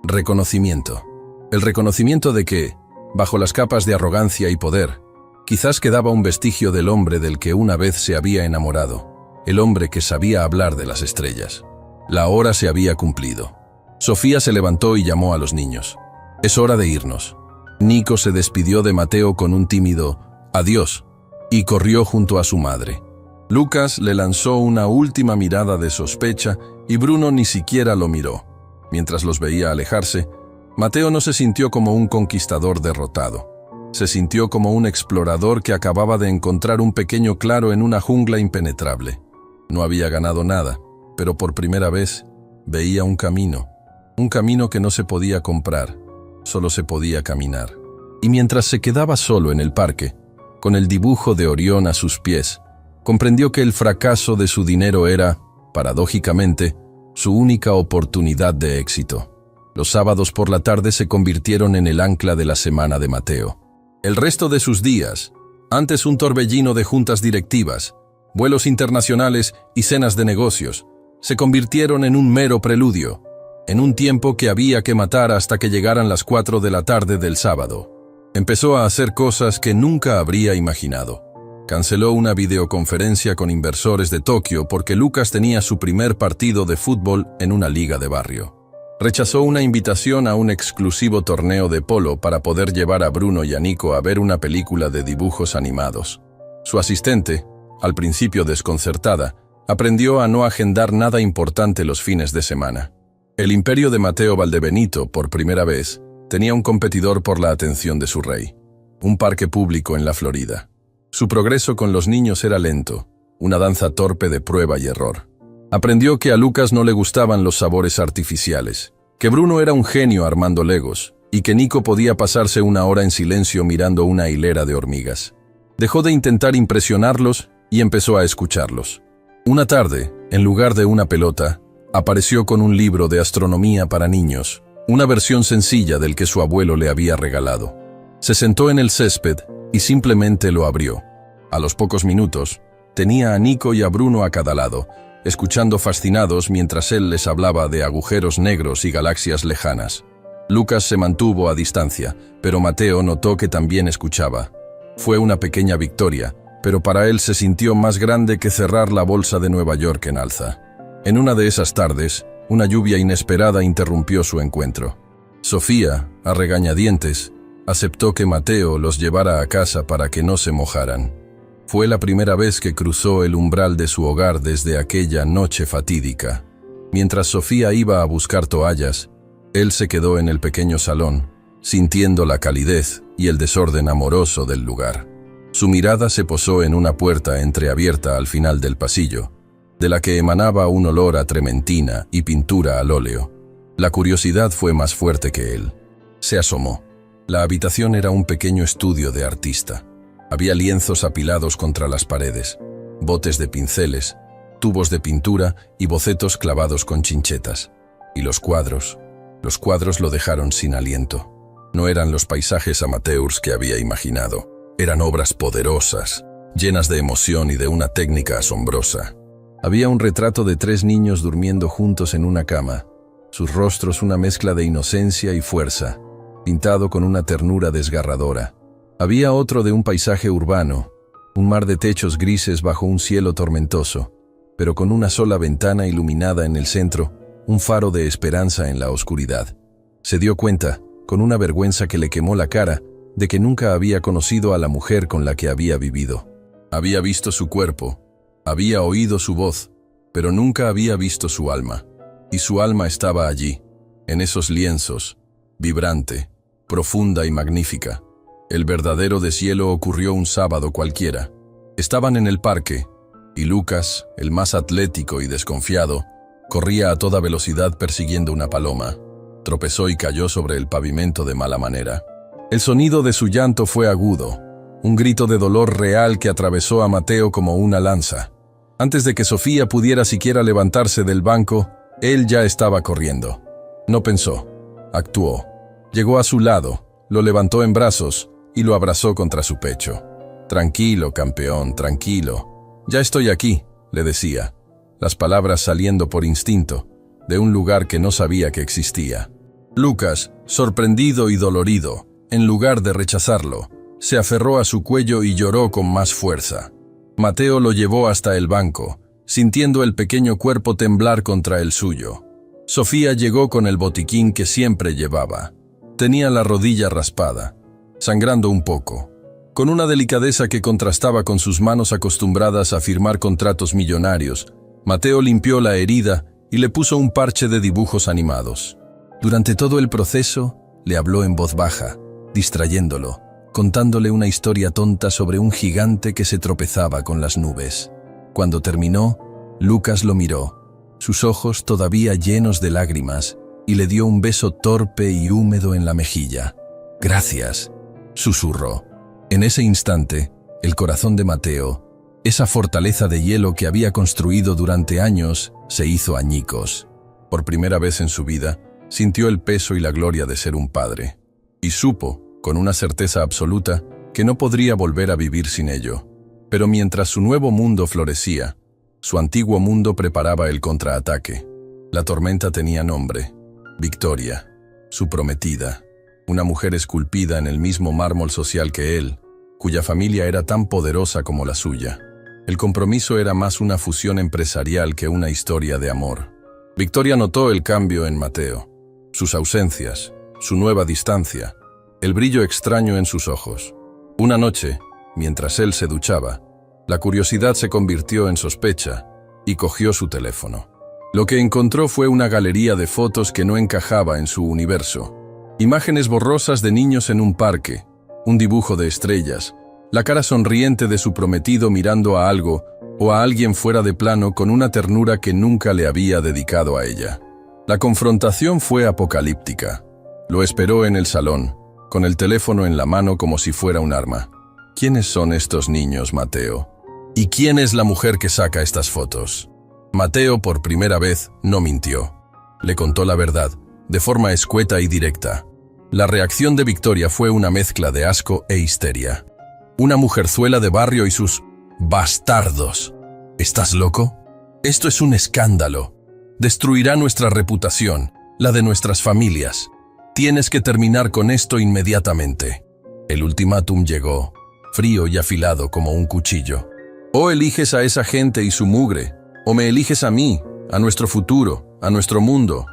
reconocimiento. El reconocimiento de que, bajo las capas de arrogancia y poder, quizás quedaba un vestigio del hombre del que una vez se había enamorado, el hombre que sabía hablar de las estrellas. La hora se había cumplido. Sofía se levantó y llamó a los niños. «Es hora de irnos». Nico se despidió de Mateo con un tímido «adiós» y corrió junto a su madre. Lucas le lanzó una última mirada de sospecha y Bruno ni siquiera lo miró. Mientras los veía alejarse, Mateo no se sintió como un conquistador derrotado. Se sintió como un explorador que acababa de encontrar un pequeño claro en una jungla impenetrable. No había ganado nada, pero por primera vez veía un camino que no se podía comprar, solo se podía caminar. Y mientras se quedaba solo en el parque, con el dibujo de Orión a sus pies, comprendió que el fracaso de su dinero era, paradójicamente, su única oportunidad de éxito. Los sábados por la tarde se convirtieron en el ancla de la semana de Mateo. El resto de sus días, antes un torbellino de juntas directivas, vuelos internacionales y cenas de negocios, se convirtieron en un mero preludio, en un tiempo que había que matar hasta que llegaran las 4 de la tarde del sábado. Empezó a hacer cosas que nunca habría imaginado. Canceló una videoconferencia con inversores de Tokio porque Lucas tenía su primer partido de fútbol en una liga de barrio. Rechazó una invitación a un exclusivo torneo de polo para poder llevar a Bruno y a Nico a ver una película de dibujos animados. Su asistente, al principio desconcertada, aprendió a no agendar nada importante los fines de semana. El imperio de Mateo Valdebenito, por primera vez, tenía un competidor por la atención de su rey. Un parque público en la Florida. Su progreso con los niños era lento, una danza torpe de prueba y error. Aprendió que a Lucas no le gustaban los sabores artificiales, que Bruno era un genio armando legos, y que Nico podía pasarse una hora en silencio mirando una hilera de hormigas. Dejó de intentar impresionarlos y empezó a escucharlos. Una tarde, en lugar de una pelota, apareció con un libro de astronomía para niños, una versión sencilla del que su abuelo le había regalado. Se sentó en el césped y simplemente lo abrió. A los pocos minutos, tenía a Nico y a Bruno a cada lado, escuchando fascinados mientras él les hablaba de agujeros negros y galaxias lejanas. Lucas se mantuvo a distancia, pero Mateo notó que también escuchaba. Fue una pequeña victoria, pero para él se sintió más grande que cerrar la bolsa de Nueva York en alza. En una de esas tardes, una lluvia inesperada interrumpió su encuentro. Sofía, a regañadientes, aceptó que Mateo los llevara a casa para que no se mojaran. Fue la primera vez que cruzó el umbral de su hogar desde aquella noche fatídica. Mientras Sofía iba a buscar toallas, él se quedó en el pequeño salón, sintiendo la calidez y el desorden amoroso del lugar. Su mirada se posó en una puerta entreabierta al final del pasillo, de la que emanaba un olor a trementina y pintura al óleo. La curiosidad fue más fuerte que él. Se asomó. La habitación era un pequeño estudio de artista. Había lienzos apilados contra las paredes, botes de pinceles, tubos de pintura y bocetos clavados con chinchetas. Y los cuadros lo dejaron sin aliento. No eran los paisajes amateurs que había imaginado. Eran obras poderosas, llenas de emoción y de una técnica asombrosa. Había un retrato de 3 niños durmiendo juntos en una cama, sus rostros una mezcla de inocencia y fuerza, pintado con una ternura desgarradora. Había otro de un paisaje urbano, un mar de techos grises bajo un cielo tormentoso, pero con una sola ventana iluminada en el centro, un faro de esperanza en la oscuridad. Se dio cuenta, con una vergüenza que le quemó la cara, de que nunca había conocido a la mujer con la que había vivido. Había visto su cuerpo, había oído su voz, pero nunca había visto su alma. Y su alma estaba allí, en esos lienzos, vibrante, profunda y magnífica. El verdadero deshielo ocurrió un sábado cualquiera. Estaban en el parque, y Lucas, el más atlético y desconfiado, corría a toda velocidad persiguiendo una paloma. Tropezó y cayó sobre el pavimento de mala manera. El sonido de su llanto fue agudo, un grito de dolor real que atravesó a Mateo como una lanza. Antes de que Sofía pudiera siquiera levantarse del banco, él ya estaba corriendo. No pensó, actuó. Llegó a su lado, lo levantó en brazos y lo abrazó contra su pecho. «Tranquilo, campeón, tranquilo. Ya estoy aquí», le decía, las palabras saliendo por instinto, de un lugar que no sabía que existía. Lucas, sorprendido y dolorido, en lugar de rechazarlo, se aferró a su cuello y lloró con más fuerza. Mateo lo llevó hasta el banco, sintiendo el pequeño cuerpo temblar contra el suyo. Sofía llegó con el botiquín que siempre llevaba. Tenía la rodilla raspada, sangrando un poco, con una delicadeza que contrastaba con sus manos acostumbradas a firmar contratos millonarios. Mateo limpió la herida y le puso un parche de dibujos animados. Durante todo el proceso, le habló en voz baja, distrayéndolo, contándole una historia tonta sobre un gigante que se tropezaba con las nubes. Cuando terminó, Lucas lo miró, sus ojos todavía llenos de lágrimas, y le dio un beso torpe y húmedo en la mejilla. «Gracias», susurró. En ese instante, el corazón de Mateo, esa fortaleza de hielo que había construido durante años, se hizo añicos. Por primera vez en su vida, sintió el peso y la gloria de ser un padre. Y supo, con una certeza absoluta, que no podría volver a vivir sin ello. Pero mientras su nuevo mundo florecía, su antiguo mundo preparaba el contraataque. La tormenta tenía nombre: Victoria, su prometida, una mujer esculpida en el mismo mármol social que él, cuya familia era tan poderosa como la suya. El compromiso era más una fusión empresarial que una historia de amor. Victoria notó el cambio en Mateo, sus ausencias, su nueva distancia, el brillo extraño en sus ojos. Una noche, mientras él se duchaba, la curiosidad se convirtió en sospecha y cogió su teléfono. Lo que encontró fue una galería de fotos que no encajaba en su universo. Imágenes borrosas de niños en un parque, un dibujo de estrellas, la cara sonriente de su prometido mirando a algo o a alguien fuera de plano con una ternura que nunca le había dedicado a ella. La confrontación fue apocalíptica. Lo esperó en el salón, con el teléfono en la mano como si fuera un arma. ¿Quiénes son estos niños, Mateo? ¿Y quién es la mujer que saca estas fotos? Mateo, por primera vez, no mintió. Le contó la verdad, de forma escueta y directa. La reacción de Victoria fue una mezcla de asco e histeria. Una mujerzuela de barrio y sus bastardos. ¿Estás loco? Esto es un escándalo. Destruirá nuestra reputación, la de nuestras familias. Tienes que terminar con esto inmediatamente. El ultimátum llegó, frío y afilado como un cuchillo. O eliges a esa gente y su mugre, o me eliges a mí, a nuestro futuro, a nuestro mundo.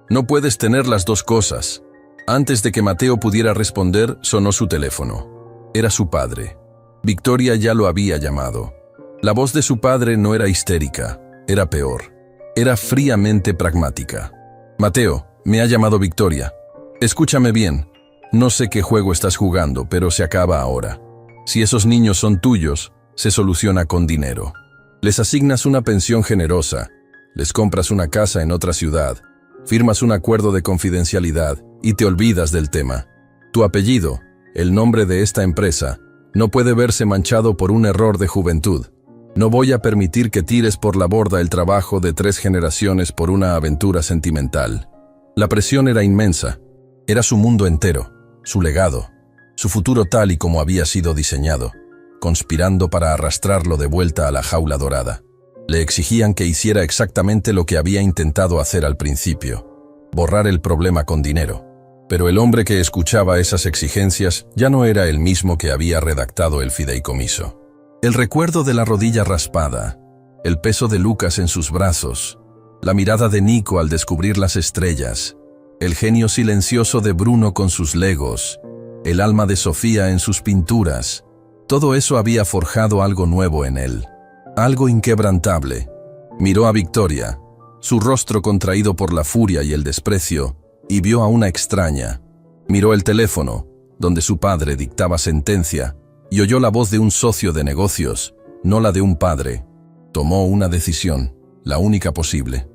No puedes tener las dos cosas. Antes de que Mateo pudiera responder, sonó su teléfono. Era su padre. Victoria ya lo había llamado. La voz de su padre no era histérica, era peor. Era fríamente pragmática. Mateo, me ha llamado Victoria. Escúchame bien. No sé qué juego estás jugando, pero se acaba ahora. Si esos niños son tuyos, se soluciona con dinero. Les asignas una pensión generosa, les compras una casa en otra ciudad, firmas un acuerdo de confidencialidad y te olvidas del tema. Tu apellido, el nombre de esta empresa, no puede verse manchado por un error de juventud. No voy a permitir que tires por la borda el trabajo de 3 generaciones por una aventura sentimental. La presión era inmensa. Era su mundo entero, su legado, su futuro tal y como había sido diseñado, conspirando para arrastrarlo de vuelta a la jaula dorada. Le exigían que hiciera exactamente lo que había intentado hacer al principio, borrar el problema con dinero. Pero el hombre que escuchaba esas exigencias ya no era el mismo que había redactado el fideicomiso. El recuerdo de la rodilla raspada, el peso de Lucas en sus brazos, la mirada de Nico al descubrir las estrellas, el genio silencioso de Bruno con sus legos, el alma de Sofía en sus pinturas, todo eso había forjado algo nuevo en él, algo inquebrantable. Miró a Victoria, su rostro contraído por la furia y el desprecio, y vio a una extraña. Miró el teléfono, donde su padre dictaba sentencia, y oyó la voz de un socio de negocios, no la de un padre. Tomó una decisión, la única posible.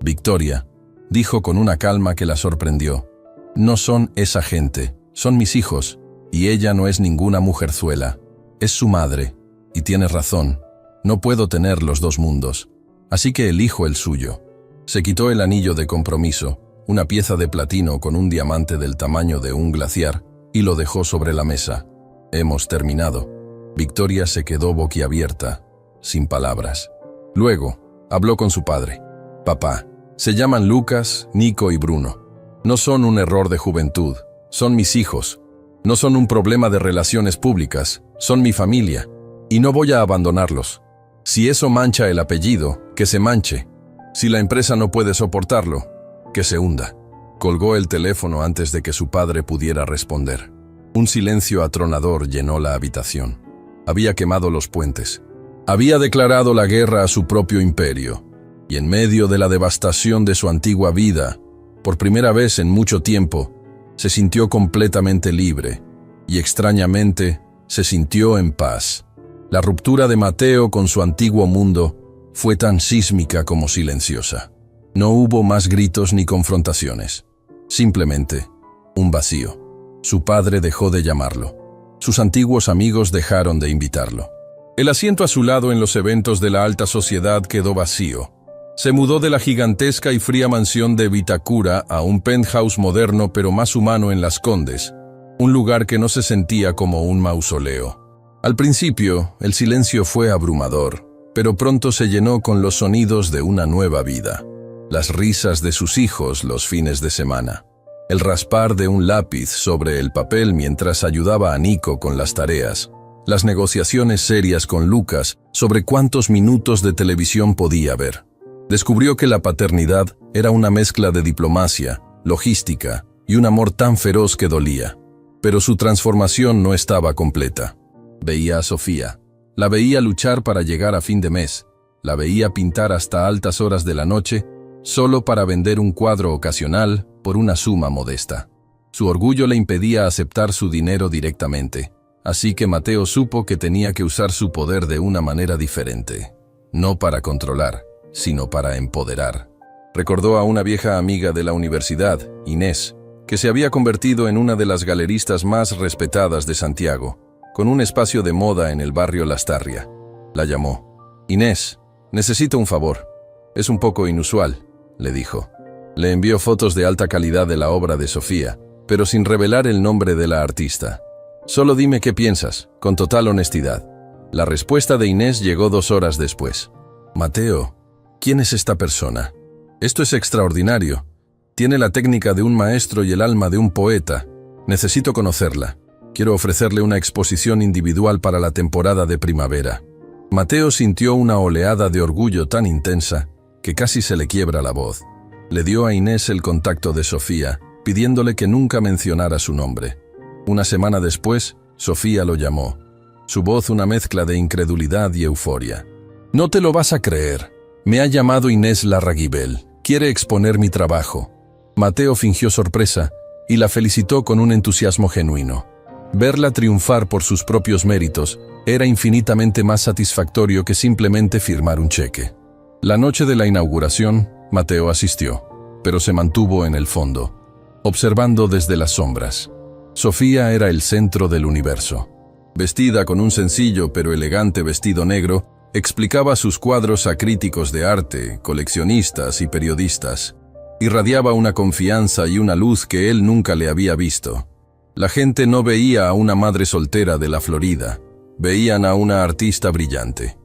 Victoria, dijo con una calma que la sorprendió. No son esa gente, son mis hijos, y ella no es ninguna mujerzuela. Es su madre, y tienes razón. No puedo tener los dos mundos, así que elijo el suyo. Se quitó el anillo de compromiso, una pieza de platino con un diamante del tamaño de un glaciar, y lo dejó sobre la mesa. Hemos terminado. Victoria se quedó boquiabierta, sin palabras. Luego, habló con su padre. Papá, se llaman Lucas, Nico y Bruno. No son un error de juventud, son mis hijos. No son un problema de relaciones públicas, son mi familia. Y no voy a abandonarlos. Si eso mancha el apellido, que se manche. Si la empresa no puede soportarlo, que se hunda. Colgó el teléfono antes de que su padre pudiera responder. Un silencio atronador llenó la habitación. Había quemado los puentes. Había declarado la guerra a su propio imperio. Y en medio de la devastación de su antigua vida, por primera vez en mucho tiempo, se sintió completamente libre. Y extrañamente, se sintió en paz. La ruptura de Mateo con su antiguo mundo fue tan sísmica como silenciosa. No hubo más gritos ni confrontaciones. Simplemente, un vacío. Su padre dejó de llamarlo. Sus antiguos amigos dejaron de invitarlo. El asiento a su lado en los eventos de la alta sociedad quedó vacío. Se mudó de la gigantesca y fría mansión de Vitacura a un penthouse moderno pero más humano en Las Condes, un lugar que no se sentía como un mausoleo. Al principio, el silencio fue abrumador, pero pronto se llenó con los sonidos de una nueva vida. Las risas de sus hijos los fines de semana. El raspar de un lápiz sobre el papel mientras ayudaba a Nico con las tareas. Las negociaciones serias con Lucas sobre cuántos minutos de televisión podía ver. Descubrió que la paternidad era una mezcla de diplomacia, logística y un amor tan feroz que dolía. Pero su transformación no estaba completa. Veía a Sofía. La veía luchar para llegar a fin de mes. La veía pintar hasta altas horas de la noche, solo para vender un cuadro ocasional por una suma modesta. Su orgullo le impedía aceptar su dinero directamente, así que Mateo supo que tenía que usar su poder de una manera diferente. No para controlar, sino para empoderar. Recordó a una vieja amiga de la universidad, Inés, que se había convertido en una de las galeristas más respetadas de Santiago, con un espacio de moda en el barrio Lastarria. La llamó. Inés, necesito un favor. Es un poco inusual, le dijo. Le envió fotos de alta calidad de la obra de Sofía, pero sin revelar el nombre de la artista. Solo dime qué piensas, con total honestidad. La respuesta de Inés llegó 2 horas después. Mateo, ¿quién es esta persona? Esto es extraordinario. Tiene la técnica de un maestro y el alma de un poeta. Necesito conocerla. Quiero ofrecerle una exposición individual para la temporada de primavera. Mateo sintió una oleada de orgullo tan intensa que casi se le quiebra la voz. Le dio a Inés el contacto de Sofía, pidiéndole que nunca mencionara su nombre. Una semana después, Sofía lo llamó. Su voz una mezcla de incredulidad y euforia. «No te lo vas a creer. Me ha llamado Inés Larraguibel. Quiere exponer mi trabajo». Mateo fingió sorpresa y la felicitó con un entusiasmo genuino. Verla triunfar por sus propios méritos era infinitamente más satisfactorio que simplemente firmar un cheque. La noche de la inauguración, Mateo asistió, pero se mantuvo en el fondo, observando desde las sombras. Sofía era el centro del universo. Vestida con un sencillo pero elegante vestido negro, explicaba sus cuadros a críticos de arte, coleccionistas y periodistas. Irradiaba una confianza y una luz que él nunca le había visto. La gente no veía a una madre soltera de la Florida, veían a una artista brillante.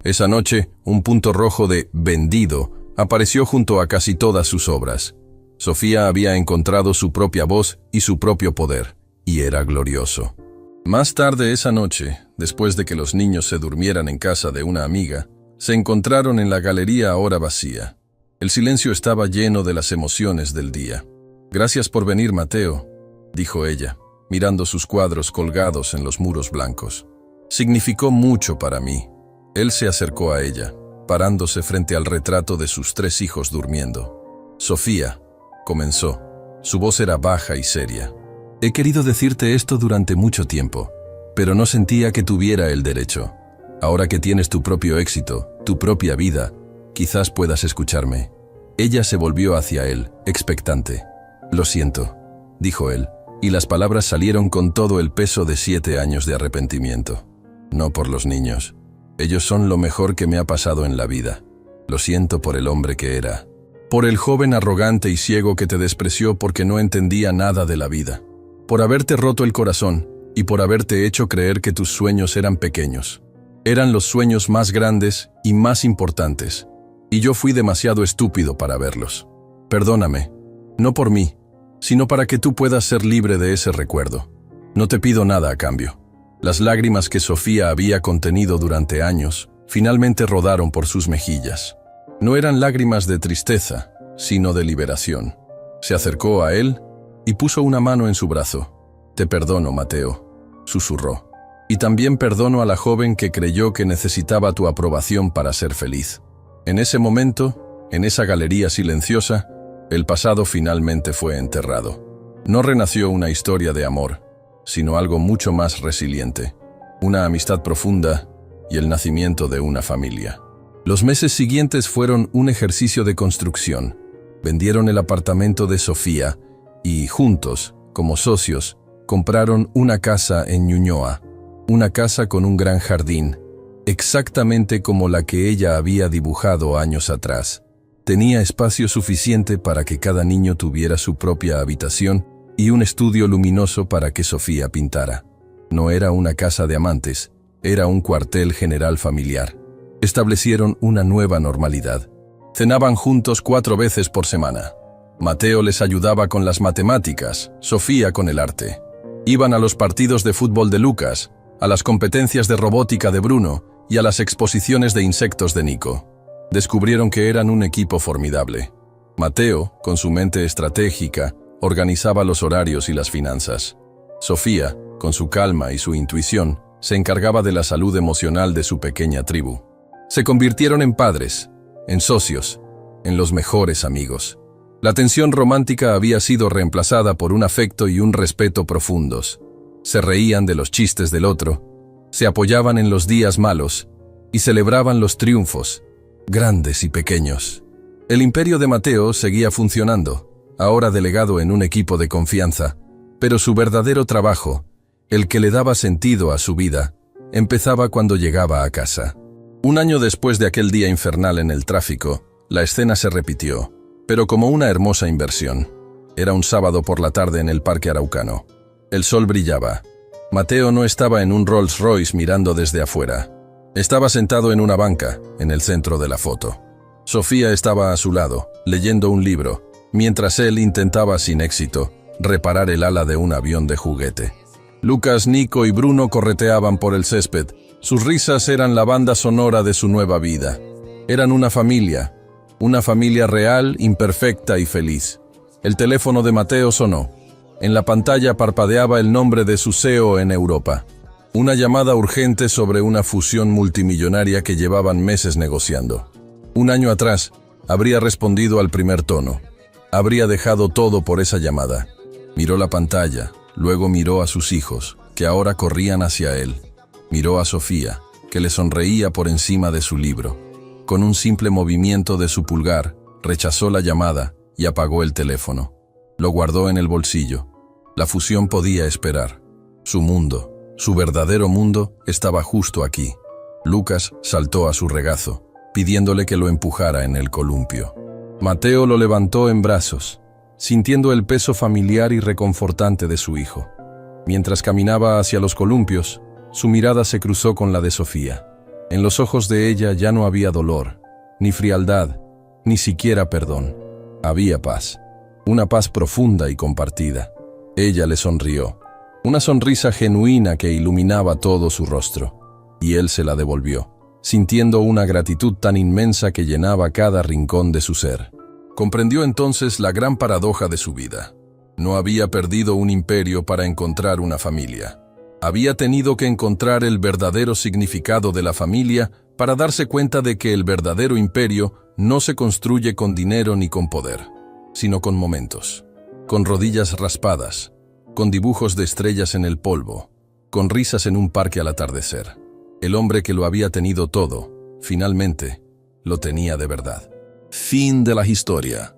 Esa noche, un punto rojo de «vendido» apareció junto a casi todas sus obras. Sofía había encontrado su propia voz y su propio poder, y era glorioso. Más tarde esa noche, después de que los niños se durmieran en casa de una amiga, se encontraron en la galería ahora vacía. El silencio estaba lleno de las emociones del día. «Gracias por venir, Mateo», dijo ella, mirando sus cuadros colgados en los muros blancos. «Significó mucho para mí». Él se acercó a ella, parándose frente al retrato de sus 3 hijos durmiendo. «Sofía», comenzó. Su voz era baja y seria. «He querido decirte esto durante mucho tiempo, pero no sentía que tuviera el derecho. Ahora que tienes tu propio éxito, tu propia vida, quizás puedas escucharme». Ella se volvió hacia él, expectante. «Lo siento», dijo él, y las palabras salieron con todo el peso de 7 años de arrepentimiento. «No por los niños. Ellos son lo mejor que me ha pasado en la vida. Lo siento por el hombre que era. Por el joven arrogante y ciego que te despreció porque no entendía nada de la vida. Por haberte roto el corazón y por haberte hecho creer que tus sueños eran pequeños. Eran los sueños más grandes y más importantes, y yo fui demasiado estúpido para verlos. Perdóname, no por mí, sino para que tú puedas ser libre de ese recuerdo. No te pido nada a cambio». Las lágrimas que Sofía había contenido durante años finalmente rodaron por sus mejillas. No eran lágrimas de tristeza, sino de liberación. Se acercó a él y puso una mano en su brazo. «Te perdono, Mateo», susurró. «Y también perdono a la joven que creyó que necesitaba tu aprobación para ser feliz». En ese momento, en esa galería silenciosa, el pasado finalmente fue enterrado. No renació una historia de amor, sino algo mucho más resiliente, una amistad profunda y el nacimiento de una familia. Los meses siguientes fueron un ejercicio de construcción. Vendieron el apartamento de Sofía y, juntos, como socios, compraron una casa en Ñuñoa, una casa con un gran jardín, exactamente como la que ella había dibujado años atrás. Tenía espacio suficiente para que cada niño tuviera su propia habitación y un estudio luminoso para que Sofía pintara. No era una casa de amantes, era un cuartel general familiar. Establecieron una nueva normalidad. Cenaban juntos 4 veces por semana. Mateo les ayudaba con las matemáticas, Sofía con el arte. Iban a los partidos de fútbol de Lucas, a las competencias de robótica de Bruno y a las exposiciones de insectos de Nico. Descubrieron que eran un equipo formidable. Mateo, con su mente estratégica, organizaba los horarios y las finanzas. Sofía, con su calma y su intuición, se encargaba de la salud emocional de su pequeña tribu. Se convirtieron en padres, en socios, en los mejores amigos. La tensión romántica había sido reemplazada por un afecto y un respeto profundos. Se reían de los chistes del otro, se apoyaban en los días malos y celebraban los triunfos, grandes y pequeños. El imperio de Mateo seguía funcionando, ahora delegado en un equipo de confianza, pero su verdadero trabajo, el que le daba sentido a su vida, empezaba cuando llegaba a casa. Un año después de aquel día infernal en el tráfico, la escena se repitió, pero como una hermosa inversión. Era un sábado por la tarde en el Parque Araucano. El sol brillaba. Mateo no estaba en un Rolls Royce mirando desde afuera. Estaba sentado en una banca, en el centro de la foto. Sofía estaba a su lado, leyendo un libro, mientras él intentaba sin éxito reparar el ala de un avión de juguete. Lucas, Nico y Bruno correteaban por el césped. Sus risas eran la banda sonora de su nueva vida. Eran una familia real, imperfecta y feliz. El teléfono de Mateo sonó. En la pantalla parpadeaba el nombre de su CEO en Europa. Una llamada urgente sobre una fusión multimillonaria que llevaban meses negociando. Un año atrás, habría respondido al primer tono. Habría dejado todo por esa llamada. Miró la pantalla, luego miró a sus hijos, que ahora corrían hacia él. Miró a Sofía, que le sonreía por encima de su libro. Con un simple movimiento de su pulgar, rechazó la llamada y apagó el teléfono. Lo guardó en el bolsillo. La fusión podía esperar. Su mundo, su verdadero mundo, estaba justo aquí. Lucas saltó a su regazo, pidiéndole que lo empujara en el columpio. Mateo lo levantó en brazos, sintiendo el peso familiar y reconfortante de su hijo. Mientras caminaba hacia los columpios, su mirada se cruzó con la de Sofía. En los ojos de ella ya no había dolor, ni frialdad, ni siquiera perdón. Había paz, una paz profunda y compartida. Ella le sonrió, una sonrisa genuina que iluminaba todo su rostro, y él se la devolvió, sintiendo una gratitud tan inmensa que llenaba cada rincón de su ser. Comprendió entonces la gran paradoja de su vida. No había perdido un imperio para encontrar una familia. Había tenido que encontrar el verdadero significado de la familia para darse cuenta de que el verdadero imperio no se construye con dinero ni con poder, sino con momentos, con rodillas raspadas, con dibujos de estrellas en el polvo, con risas en un parque al atardecer. El hombre que lo había tenido todo, finalmente, lo tenía de verdad. Fin de la historia.